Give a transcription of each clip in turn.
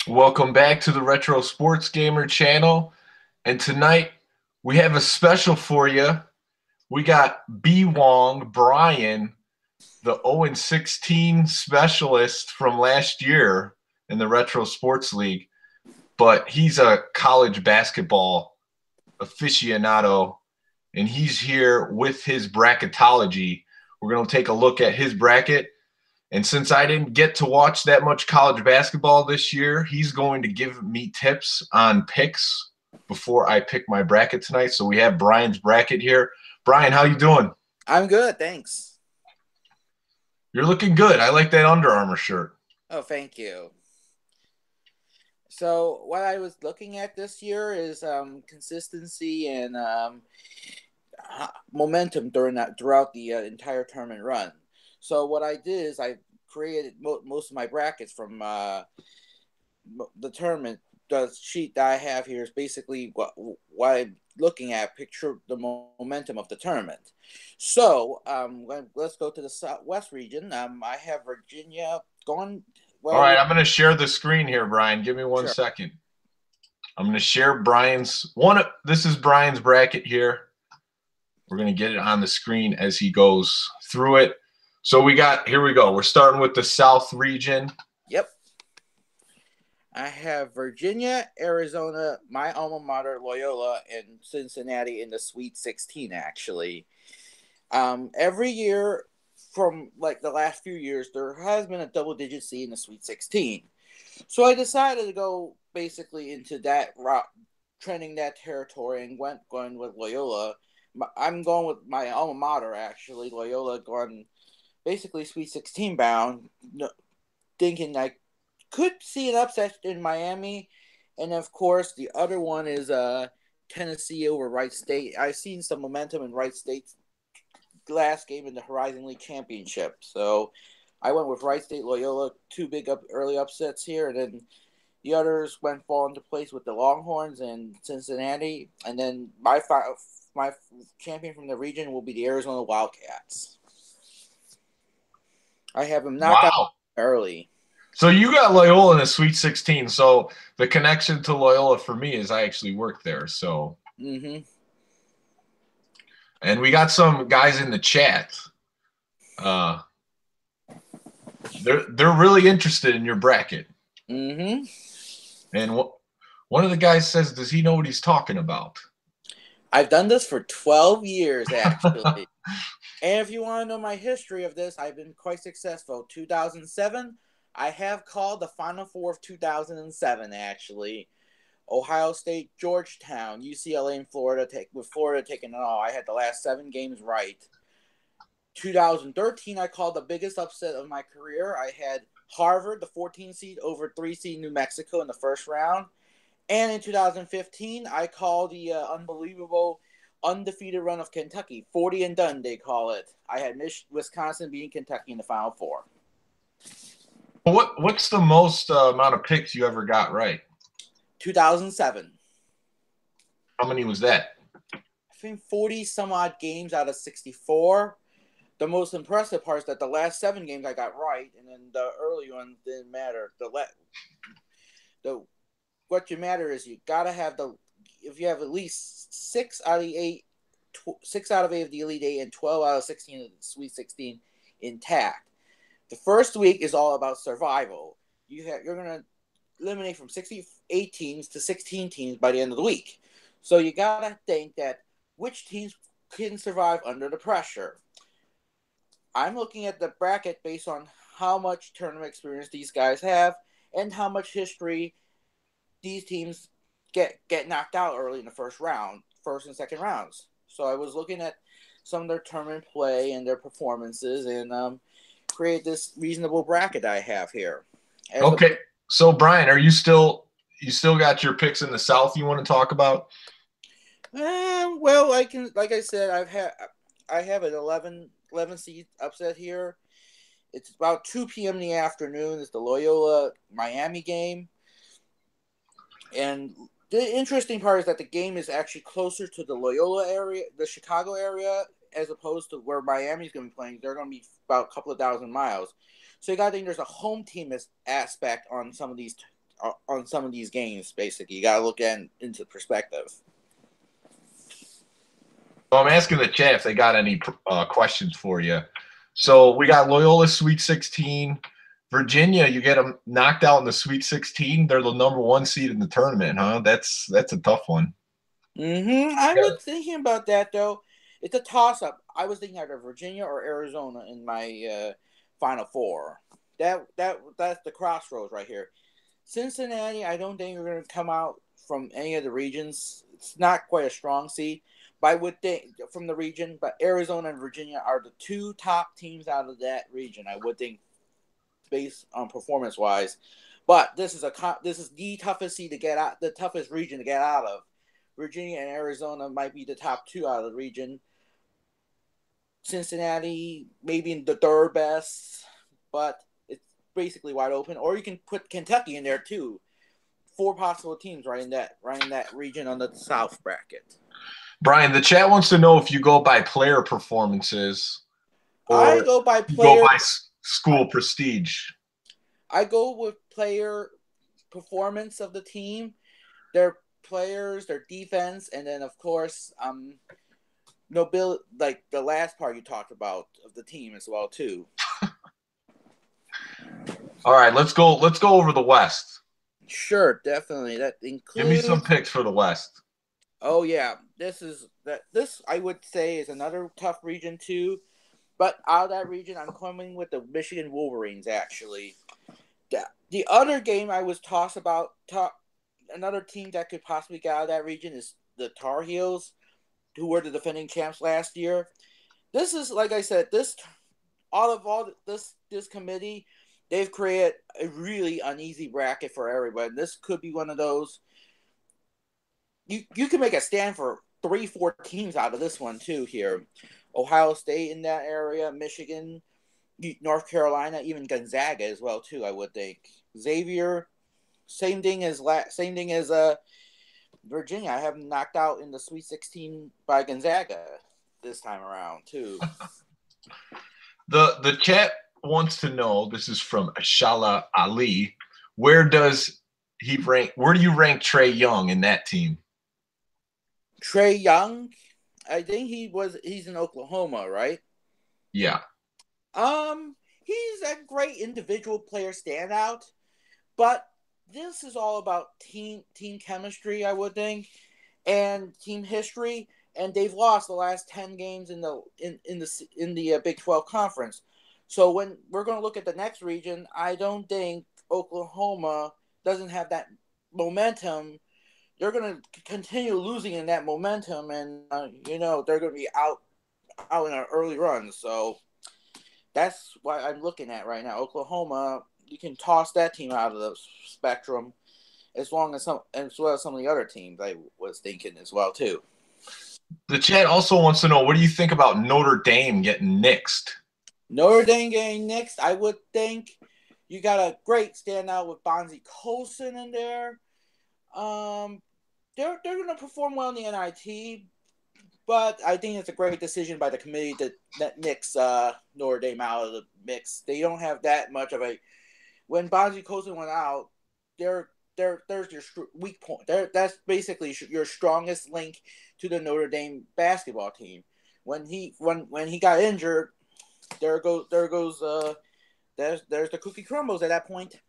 Welcome back to the Retro Sports Gamer channel. And tonight we have a special for you. We got Huang, Brian, the 0-16 specialist from last year in the Retro Sports League. But he's a college basketball aficionado, and he's here with his bracketology. We're going to take a look at his bracket. And since I didn't get to watch that much college basketball this year, he's going to give me tips on picks before I pick my bracket tonight. So we have Brian's bracket here. Brian, how you doing? I'm good, thanks. You're looking good. I like that Under Armour shirt. Oh, thank you. So, what I was looking at this year is consistency and momentum throughout the entire tournament run. So, what I did is I created most of my brackets from the tournament. The sheet that I have here is basically what I'm looking at. Picture the momentum of the tournament. So, let's go to the Southwest region. I have Virginia going. All Well, right, I'm going to share the screen here, Brian. Give me one sure. second. I'm going to share Brian's one. This is Brian's bracket here. We're going to get it on the screen as he goes through it. So here we go. We're starting with the South region. Yep. I have Virginia, Arizona, my alma mater, Loyola, and Cincinnati in the Sweet 16, actually. Every year from like the last few years, there has been a double-digit seed in the Sweet 16. So I decided to go basically into that route, trending that territory, and going with Loyola. I'm going with my alma mater, actually. Loyola going basically Sweet 16 bound, thinking I could see an upset in Miami. And of course, the other one is Tennessee over Wright State. I've seen some momentum in Wright State's last game in the Horizon League Championship. So I went with Wright State Loyola, two big early upsets here. And then the others fall into place with the Longhorns and Cincinnati. And then my champion from the region will be the Arizona Wildcats. I have them knocked out Wow. early. So you got Loyola in the Sweet 16. So the connection to Loyola for me is I actually worked there. So, and we got some guys in the chat. They're really interested in your bracket. And one of the guys says, "Does he know what he's talking about?" I've done this for 12 years, actually. And if you want to know my history of this, I've been quite successful. 2007, I have called the Final Four of 2007, actually. Ohio State, Georgetown, UCLA, and Florida. With Florida taking it all, I had the last 7 games right. 2013, I called the biggest upset of my career. I had Harvard, the 14 seed, over 3 seed New Mexico in the first round. And in 2015, I called the unbelievable undefeated run of Kentucky. 40 and done, they call it. I had Wisconsin beating Kentucky in the Final Four. What's the most amount of picks you ever got right? 2007. How many was that? I think 40 some odd games out of 64. The most impressive part is that the last 7 games I got right, and then the early ones didn't matter. What you matter is you gotta have if you have at least 6 out of 8 of the Elite 8 and 12 out of 16 of the Sweet 16 intact. The first week is all about survival. You're gonna eliminate from 68 teams to 16 teams by the end of the week. So you gotta think that which teams can survive under the pressure. I'm looking at the bracket based on how much tournament experience these guys have and how much history these teams get knocked out early in the first and second rounds. So I was looking at some of their tournament play and their performances and create this reasonable bracket I have here. Okay, so Brian, you still got your picks in the South you want to talk about? Well, like I said, I have an 11 seed upset here. It's about 2 p.m. in the afternoon. It's the Loyola Miami game. And the interesting part is that the game is actually closer to the Loyola area, the Chicago area, as opposed to where Miami's going to be playing. They're going to be about a couple of thousand miles. So you got to think there's a home team aspect on some of these on some of these games. Basically, you got to look at into perspective. So I'm asking the chat if they got any questions for you. So we got Loyola Sweet 16. Virginia, you get them knocked out in the Sweet 16. They're the number 1 seed in the tournament, huh? That's a tough one. I was thinking about that, though. It's a toss-up. I was thinking either Virginia or Arizona in my Final Four. That's the crossroads right here. Cincinnati, I don't think are going to come out from any of the regions. It's not quite a strong seed, but I would think from the region. But Arizona and Virginia are the 2 top teams out of that region. I would think, based on performance-wise. But this is the toughest seed to get out, the toughest region to get out of. Virginia and Arizona might be the top 2 out of the region. Cincinnati maybe in the 3rd best, but it's basically wide open. Or you can put Kentucky in there too. 4 possible teams right in that region on the South bracket. Brian, the chat wants to know if you go by player performances or I go by school prestige. I go with player performance of the team, their players, their defense, and then of course, like the last part you talked about of the team as well too. All right, let's go over the West. Sure, definitely. That includes. Give me some picks for the West. Oh yeah, this I would say is another tough region too, but out of that region, I'm coming with the Michigan Wolverines actually. The other game I was tossed about, another team that could possibly get out of that region is the Tar Heels, who were the defending champs last year. This is, like I said, this committee, they've created a really uneasy bracket for everybody. This could be one of those. You can make a stand for 3-4 teams out of this one too here. Ohio State in that area, Michigan, North Carolina, even Gonzaga as well too, I would think. Xavier, same thing as Virginia. I have them knocked out in the Sweet 16 by Gonzaga this time around too. The chat wants to know, this is from Ashala Ali, where do you rank Trae Young in that team? Trae Young, I think he's in Oklahoma, right? Yeah. He's a great individual player standout, but this is all about team chemistry, I would think, and team history. And they've lost the last 10 games in the Big 12 conference. So when we're going to look at the next region, I don't think Oklahoma doesn't have that momentum. They're going to continue losing in that momentum, and they're going to be out in an early run. So that's what I'm looking at right now. Oklahoma, you can toss that team out of the spectrum, as well as some of the other teams I was thinking as well too. The chat also wants to know, what do you think about Notre Dame getting nixed? Notre Dame getting nixed, I would think you got a great standout with Bonzi Colson in there. They're going to perform well in the NIT, but I think it's a great decision by the committee to nix Notre Dame out of the mix. They don't have that much of a. When Bonzi Colson went out, there's your weak point. That's basically your strongest link to the Notre Dame basketball team. When he got injured, there's the cookie crumbles at that point.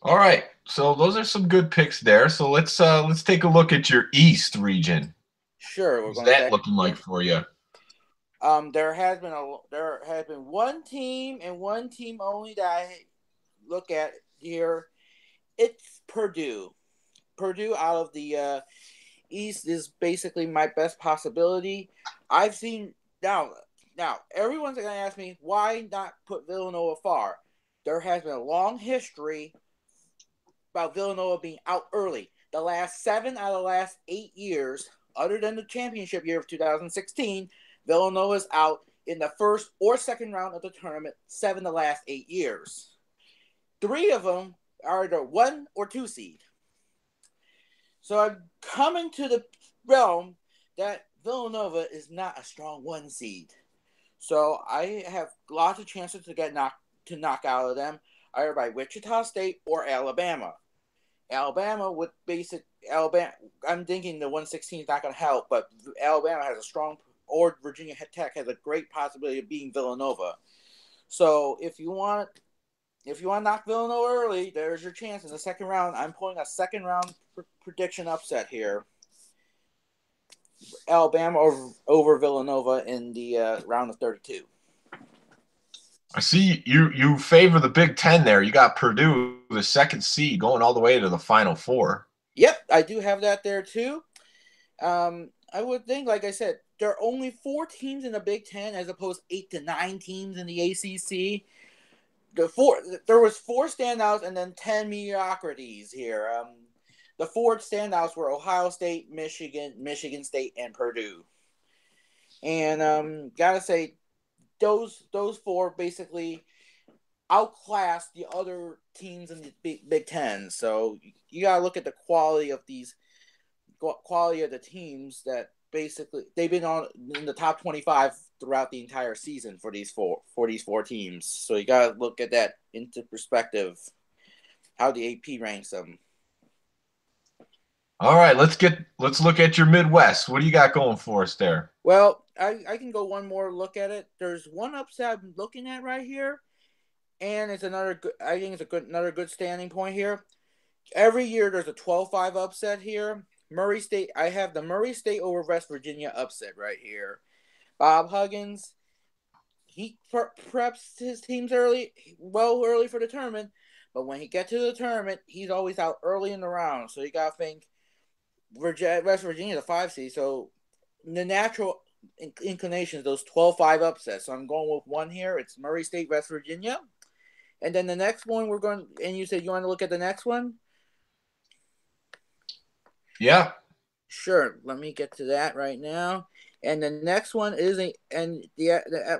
All right, so those are some good picks there. So let's take a look at your East region. Sure, what's that looking like for you? There has been one team and one team only that I look at here. It's Purdue. Purdue out of the East is basically my best possibility. I've seen now everyone's going to ask me, why not put Villanova far? There has been a long history about Villanova being out early. The last 7 out of the last 8 years, other than the championship year of 2016, Villanova's out in the first or second round of the tournament 7 of the last 8 years. 3 of them are the 1 or 2 seed. So I'm coming to the realm that Villanova is not a strong 1 seed. So I have lots of chances to knock out of them. either by Wichita State or Alabama. Alabama with basic Alabama. I'm thinking the 116 is not going to help, but Alabama has a strong, or Virginia Tech has a great possibility of beating Villanova. So if you want to knock Villanova early, there's your chance in the second round. I'm pulling a second round prediction upset here. Alabama over Villanova in the round of 32. I see you favor the Big Ten there. You got Purdue, the second seed, going all the way to the Final Four. Yep, I do have that there too. I would think, like I said, there are only 4 teams in the Big Ten as opposed to 8 to 9 teams in the ACC. There was 4 standouts and then 10 mediocrities here. The 4 standouts were Ohio State, Michigan State, and Purdue. And gotta say, those 4 basically outclassed the other teams in the Big Ten. So you gotta look at the quality of the teams that basically they've been on in the top 25 throughout the entire season for these four teams. So you gotta look at that into perspective, how the AP ranks them. All right, let's look at your Midwest. What do you got going for us there? Well, I can go one more look at it. There's one upset I'm looking at right here, and it's another good. I think it's another good standing point here. Every year there's a 12-5 upset here. Murray State. I have the Murray State over West Virginia upset right here. Bob Huggins, he preps his teams early for the tournament, but when he gets to the tournament, he's always out early in the round. So you gotta think West Virginia is a 5 seed, so the natural inclination is those 12-5 upsets. So I'm going with one here. It's Murray State, West Virginia. And then the next one we're going, and you said you want to look at the next one? Yeah. Sure. Let me get to that right now. And the next one is the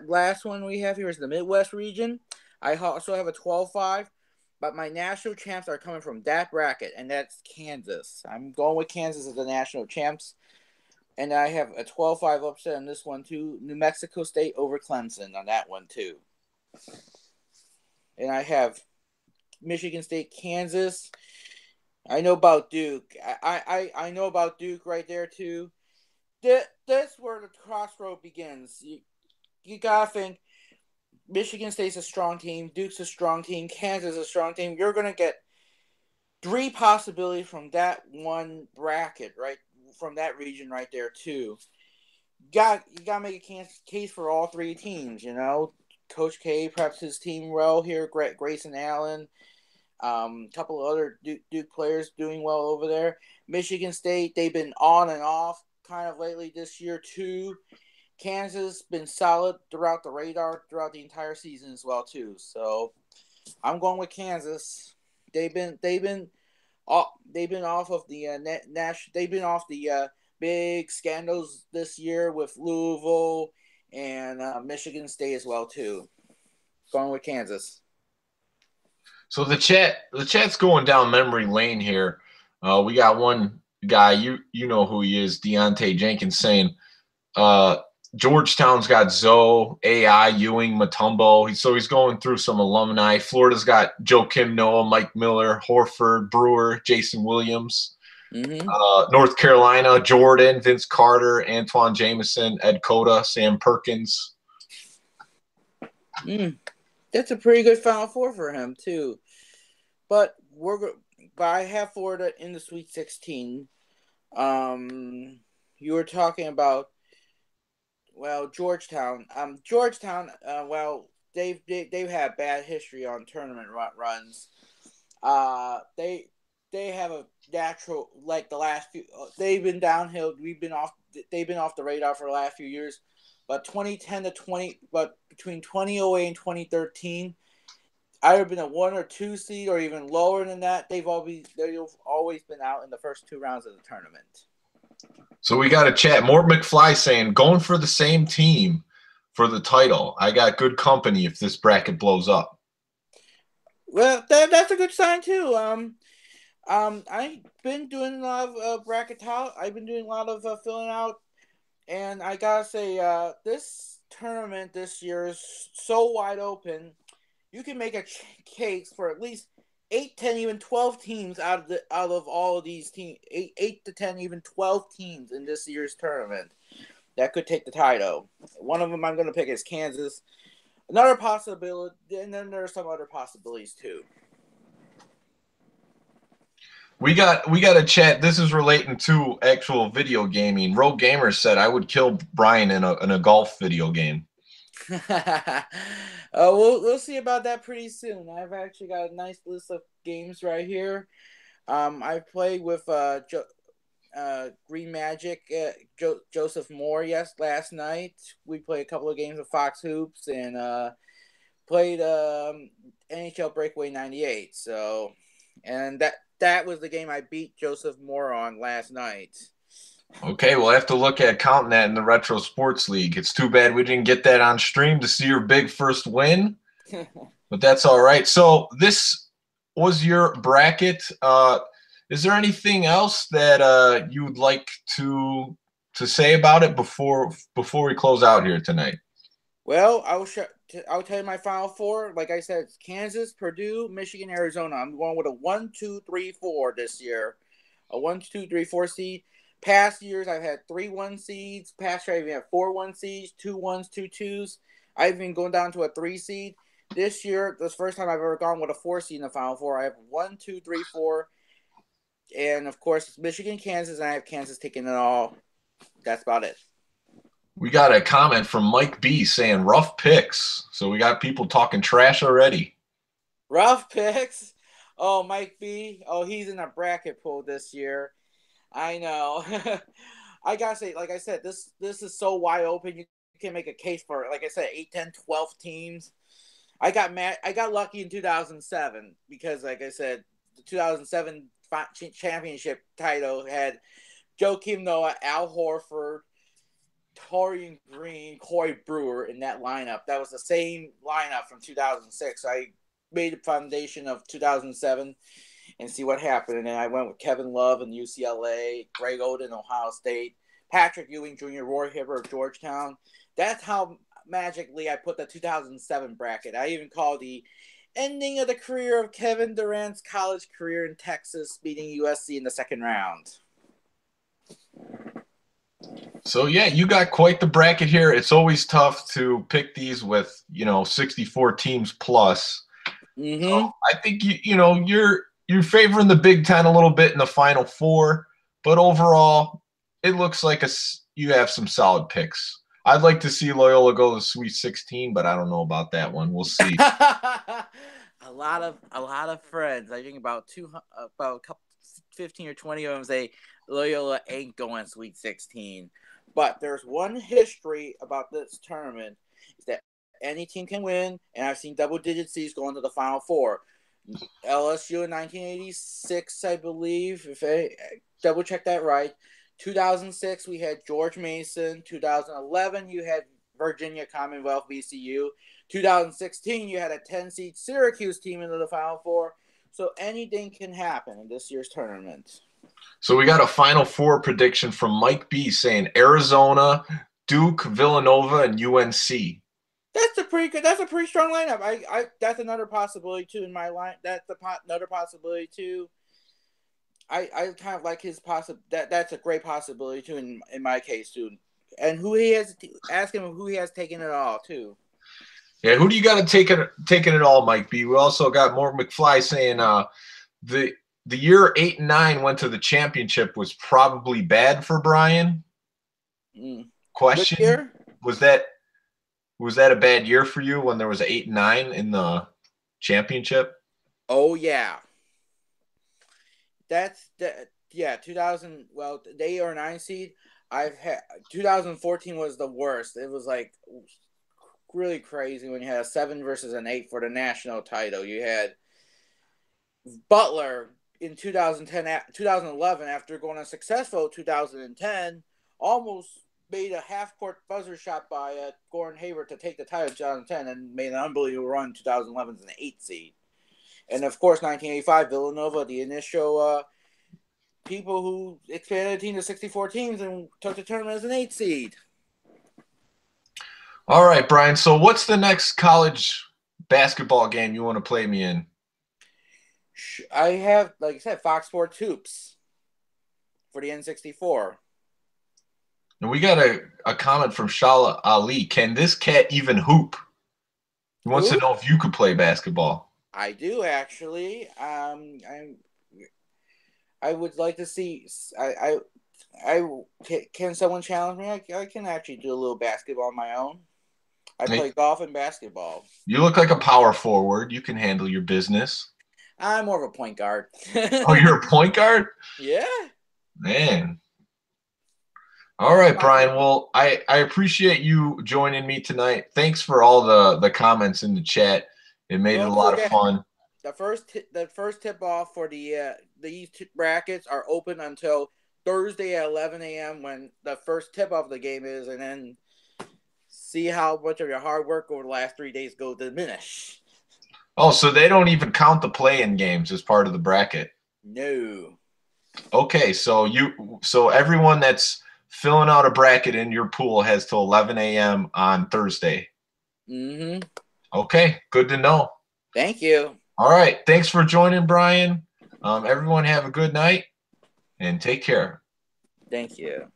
last one we have here is the Midwest region. I also have a 12-5, but my national champs are coming from that bracket, and that's Kansas. I'm going with Kansas as the national champs. And I have a 12-5 upset on this one, too. New Mexico State over Clemson on that one, too. And I have Michigan State, Kansas. I know about Duke. I know about Duke right there, too. That's where the crossroad begins. You got to think Michigan State's a strong team. Duke's a strong team. Kansas is a strong team. You're going to get 3 possibilities from that one bracket, right? From that region right there, too. You got to make a case for all 3 teams, you know. Coach K preps his team well here. Grayson Allen. Couple of other Duke players doing well over there. Michigan State, they've been on and off kind of lately this year, too. Kansas been solid throughout the radar throughout the entire season as well, too. So I'm going with Kansas. They've been off of the big scandals this year with Louisville and Michigan State as well too. Going with Kansas. So the chat's going down memory lane here. We got one guy, you know who he is, Deontay Jenkins, saying Georgetown's got Zoe, AI, Ewing, Mutombo. He's going through some alumni. Florida's got Joakim Noah, Mike Miller, Horford, Brewer, Jason Williams. Mm-hmm. North Carolina, Jordan, Vince Carter, Antoine Jameson, Ed Cota, Sam Perkins. That's a pretty good Final Four for him too. But I have Florida in the Sweet 16. You were talking about Georgetown. They've had bad history on tournament runs. They have a natural, like the last few. They've been downhill. They've been off the radar for the last few years. But 2010 to 20, but between 2008 and 2013, either been a 1 or 2 seed or even lower than that. They've always been out in the first 2 rounds of the tournament. So we got a chat. Mort McFly saying, going for the same team for the title. I got good company if this bracket blows up. Well, that's a good sign too. I've been doing a lot of bracketology. I've been doing a lot of filling out, and I gotta say, this tournament this year is so wide open. you can make a case for at least 8, 10, even 12 teams out of all of these teams. 8 to 10, even 12 teams in this year's tournament that could take the title. One of them I'm going to pick is Kansas. Another possibility, and then there are some other possibilities too. We got a chat. This is relating to actual video gaming. Rogue Gamer said I would kill Brian in a golf video game. We'll see about that pretty soon. I've actually got a nice list of games right here. I played with Green Magic, Joseph Moore. Last night we played a couple of games of Fox Hoops and played NHL Breakaway '98. So, and that was the game I beat Joseph Moore on last night. Okay, we'll have to look at counting that in the Retro Sports League. It's too bad we didn't get that on stream to see your big first win, but that's all right. So this was your bracket. Is there anything else that you would like to say about it before we close out here tonight? Well, I'll tell you my final four. Like I said, it's Kansas, Purdue, Michigan, Arizona. I'm going with a 1, 2, 3, 4 this year. A 1, 2, 3, 4 seed. Past years, I've had 3 1 seeds. Past year, I've even had 4 1 seeds, 2 1s, 2 2s. I've been going down to a 3 seed. This year, this first time I've ever gone with a 4 seed in the Final Four. I have 1, 2, 3, 4. And, of course, it's Michigan, Kansas, and I have Kansas taking it all. That's about it. We got a comment from Mike B saying rough picks. So we got people talking trash already. Rough picks? Oh, Mike B. Oh, he's in a bracket pool this year. I know. I gotta say, like I said, this is so wide open. You can make a case for it. Like I said, 8, 10, 12 teams. I got lucky in 2007 because, like I said, the 2007 championship title had Joakim Noah, Al Horford, Torian Green, Corey Brewer in that lineup. That was the same lineup from 2006. I made the foundation of 2007 and see what happened. And then I went with Kevin Love in UCLA, Greg Oden, Ohio State, Patrick Ewing Jr., Roy Hibbert, Georgetown. That's how magically I put the 2007 bracket. I even called the ending of the career of Kevin Durant's college career in Texas, beating USC in the second round. So, yeah, you got quite the bracket here. It's always tough to pick these with, 64 teams plus. Mm-hmm. So I think, you're favoring the Big Ten a little bit in the Final Four, but overall, it looks like you have some solid picks. I'd like to see Loyola go to the Sweet 16, but I don't know about that one. We'll see. a lot of friends. I think about 15 or 20 of them say Loyola ain't going Sweet 16. But there's one history about this tournament is that any team can win, and I've seen double-digit seeds going to the Final Four. LSU in 1986, I believe, if I double-check that right. 2006, we had George Mason. 2011, you had Virginia Commonwealth, VCU. 2016, you had a 10-seed Syracuse team into the Final Four. So anything can happen in this year's tournament. So we got a Final Four prediction from Mike B saying Arizona, Duke, Villanova, and UNC. That's a pretty strong lineup. I that's another possibility too in my line. That's another possibility too. I kind of like his that's a great possibility too in my case too. And ask him who he has taken it all too. Yeah, who do you got to taking it all, Mike B? We also got Morgan McFly saying the year 8 and 9 went to the championship was probably bad for Brian. Question: year? Was that a bad year for you when there was 8 and 9 in the championship? Oh yeah. Yeah, 2000. Well, they are 9 seed. 2014 was the worst. It was like really crazy when you had a 7 versus an 8 for the national title. You had Butler in 2011 after going on successful 2010, almost made a half-court buzzer shot by Gordon Hayward to take the title in 2010 and made an unbelievable run in 2011 as an 8 seed. And, of course, 1985, Villanova, the initial people who expanded the team to 64 teams and took the tournament as an 8 seed. All right, Brian. So what's the next college basketball game you want to play me in? I have, like I said, Fox Sports Hoops for the N64. And we got a comment from Shala Ali. Can this cat even hoop? He wants to Hoop? know if you could play basketball. I do actually. I would like to see. Can someone challenge me? I can actually do a little basketball on my own. I Hey, play golf and basketball. you look like a power forward. You can handle your business. I'm more of a point guard. Oh, you're a point guard? Yeah. Man. All right, Brian. Well, I appreciate you joining me tonight. Thanks for all the comments in the chat. It made it a Don't lot of forget fun. the first tip off for these brackets are open until Thursday at 11 a.m. when the first tip of the game is, and then see how much of your hard work over the last 3 days go diminish. Oh, so they don't even count the play-in games as part of the bracket. No. Okay, so everyone that's filling out a bracket in your pool has till 11 a.m. on Thursday. Mm-hmm. Okay, good to know. Thank you. All right, thanks for joining, Brian. Everyone have a good night and take care. Thank you.